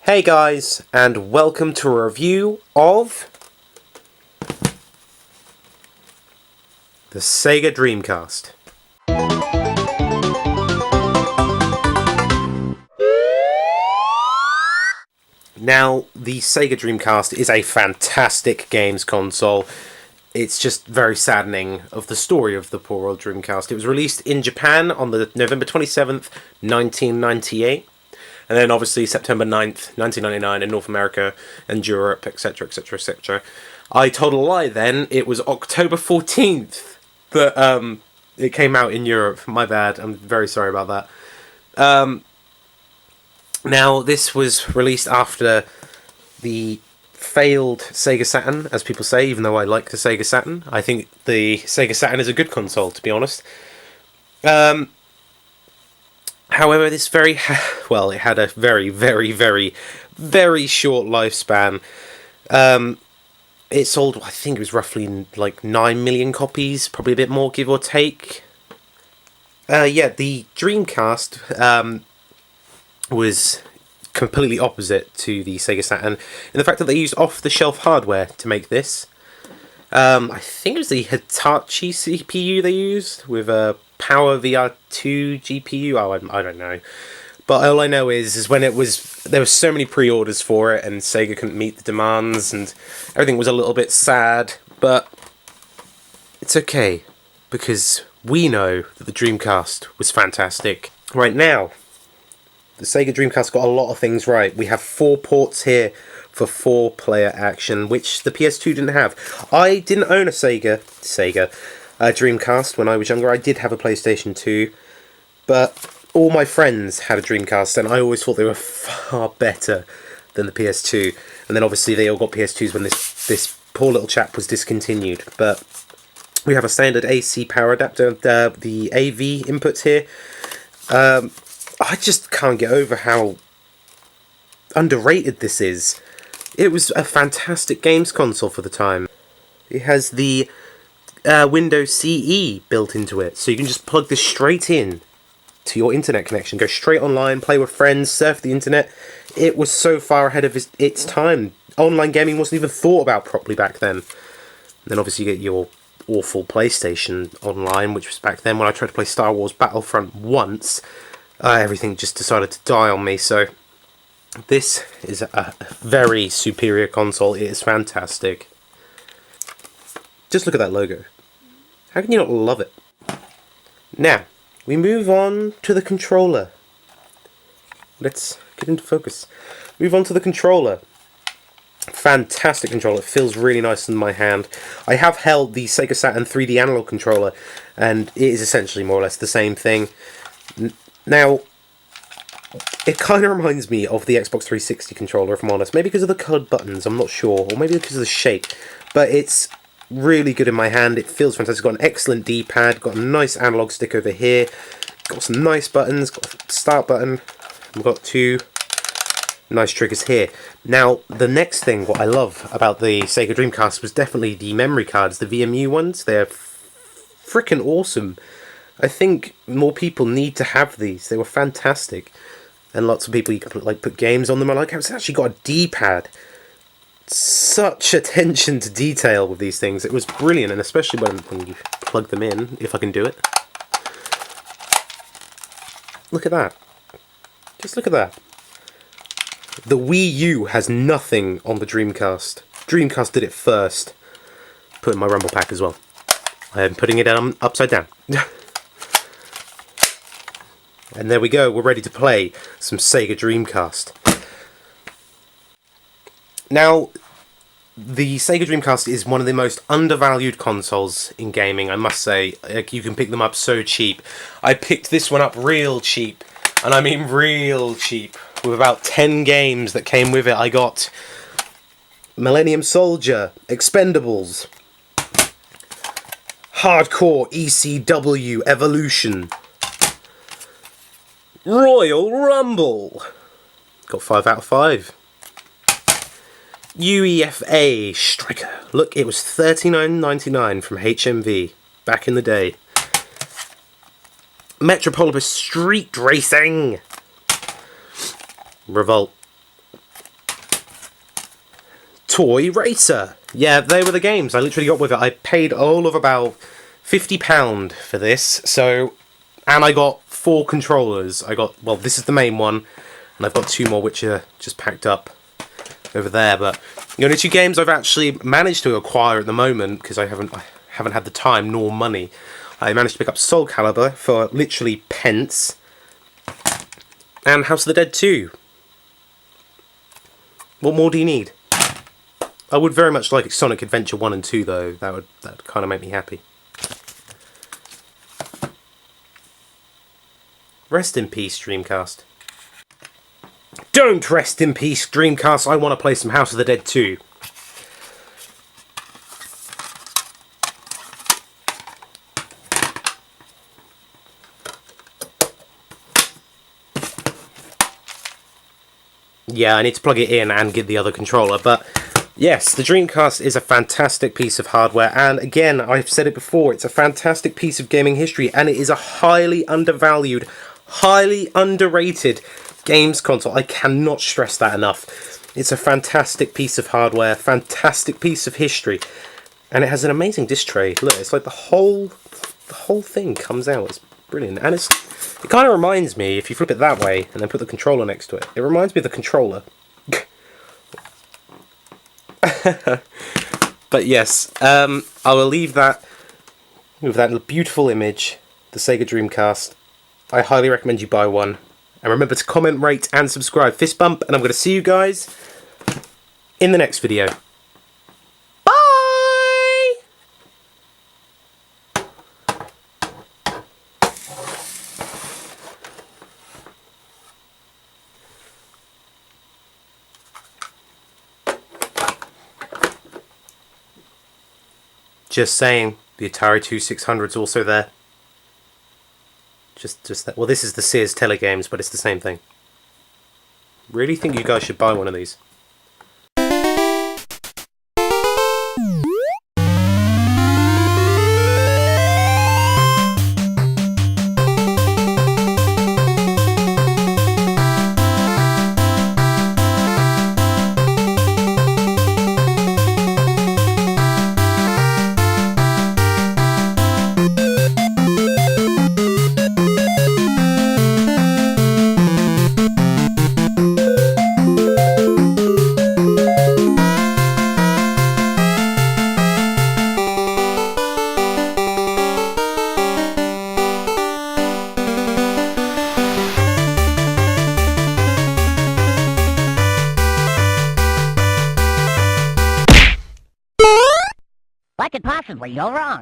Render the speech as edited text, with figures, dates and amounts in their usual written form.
Hey guys, and welcome to a review of the Sega Dreamcast. Now, the Sega Dreamcast is a fantastic games console. It's just very saddening of the story of the poor old Dreamcast. It was released in Japan on the November 27th, 1998. And then obviously September 9th, 1999 in North America and Europe, etc, etc, etc. I told a lie then. It was October 14th that it came out in Europe. My bad. I'm very sorry about that. Now, this was released after the failed Sega Saturn, as people say, even though I like the Sega Saturn. I think the Sega Saturn is a good console, to be honest. However, this it had a very, very, very, very short lifespan. It sold, I think it was roughly like 9 million copies, probably a bit more, give or take. The Dreamcast was completely opposite to the Sega Saturn in the fact that they used off-the-shelf hardware to make this. I think it was the Hitachi CPU they used with a Power VR2 GPU. I don't know, but all I know is when there were so many pre-orders for it, and Sega couldn't meet the demands, and everything was a little bit sad. But it's okay because we know that the Dreamcast was fantastic. Right now, the Sega Dreamcast got a lot of things right. We have 4 ports here for 4-player action, which the PS2 didn't have. I didn't own a Sega Dreamcast when I was younger. I did have a PlayStation 2, but all my friends had a Dreamcast, and I always thought they were far better than the PS2. And then obviously they all got PS2s when this poor little chap was discontinued. But we have a standard AC power adapter, the AV inputs here. I just can't get over how underrated this is. It was a fantastic games console for the time. It has the Windows CE built into it, so you can just plug this straight in to your internet connection, go straight online, play with friends, surf the internet. It was so far ahead of its time. Online gaming wasn't even thought about properly back then. And then obviously you get your awful PlayStation Online, which was back then when I tried to play Star Wars Battlefront once. Everything just decided to die on me, so this is a very superior console. It is fantastic. Just look at that logo. How can you not love it? Now, we move on to the controller. Let's get into focus. Move on to the controller. Fantastic controller. It feels really nice in my hand. I have held the Sega Saturn 3D analog controller, and it is essentially more or less the same thing. Now, it kind of reminds me of the Xbox 360 controller, if I'm honest. Maybe because of the coloured buttons, I'm not sure. Or maybe because of the shape. But it's really good in my hand. It feels fantastic. Got an excellent D-pad. Got a nice analog stick over here. Got some nice buttons. Got a start button. We've got 2 nice triggers here. Now, the next thing, what I love about the Sega Dreamcast was definitely the memory cards, the VMU ones. They're freaking awesome. I think more people need to have these. They were fantastic. And lots of people, you can put games on them. I like how it's actually got a D-pad. Such attention to detail with these things. It was brilliant, and especially when you plug them in, if I can do it. Look at that. Just look at that. The Wii U has nothing on the Dreamcast. Dreamcast did it first. Put in my Rumble Pack as well. I am putting it upside down. And there we go, we're ready to play some Sega Dreamcast. Now, the Sega Dreamcast is one of the most undervalued consoles in gaming, I must say. You can pick them up so cheap. I picked this one up real cheap, and I mean real cheap, with about 10 games that came with it. I got Millennium Soldier, Expendables, Hardcore ECW Evolution, Royal Rumble. Got 5 out of 5. UEFA Striker. Look, it was $39.99 from HMV back in the day. Metropolis Street Racing. Revolt. Toy Racer. Yeah, they were the games I literally got with it. I paid all of about £50 for this, so... And I got 4 controllers. I got, well, this is the main one, and I've got 2 more which are just packed up over there, but the only 2 games I've actually managed to acquire at the moment, because I haven't had the time nor money. I managed to pick up Soul Calibur for literally pence, and House of the Dead 2. What more do you need? I would very much like Sonic Adventure 1 and 2 though, that would kind of make me happy. Rest in peace, Dreamcast. Don't rest in peace, Dreamcast, I want to play some House of the Dead 2. Yeah, I need to plug it in and get the other controller, but yes, the Dreamcast is a fantastic piece of hardware, and again, I've said it before, it's a fantastic piece of gaming history, and it is a highly undervalued, highly underrated games console. I cannot stress that enough. It's a fantastic piece of hardware, fantastic piece of history, and it has an amazing disc tray. Look, it's like the whole thing comes out. It's brilliant, and it kind of reminds me, if you flip it that way and then put the controller next to it, it reminds me of the controller. But yes, I will leave that with that beautiful image, the Sega Dreamcast. I highly recommend you buy one. And remember to comment, rate, and subscribe. Fist bump, and I'm going to see you guys in the next video. Bye! Just saying, the Atari 2600's also there. Just that. Well, this is the Sears Telegames, but it's the same thing. Really think you guys should buy one of these. What could possibly go wrong?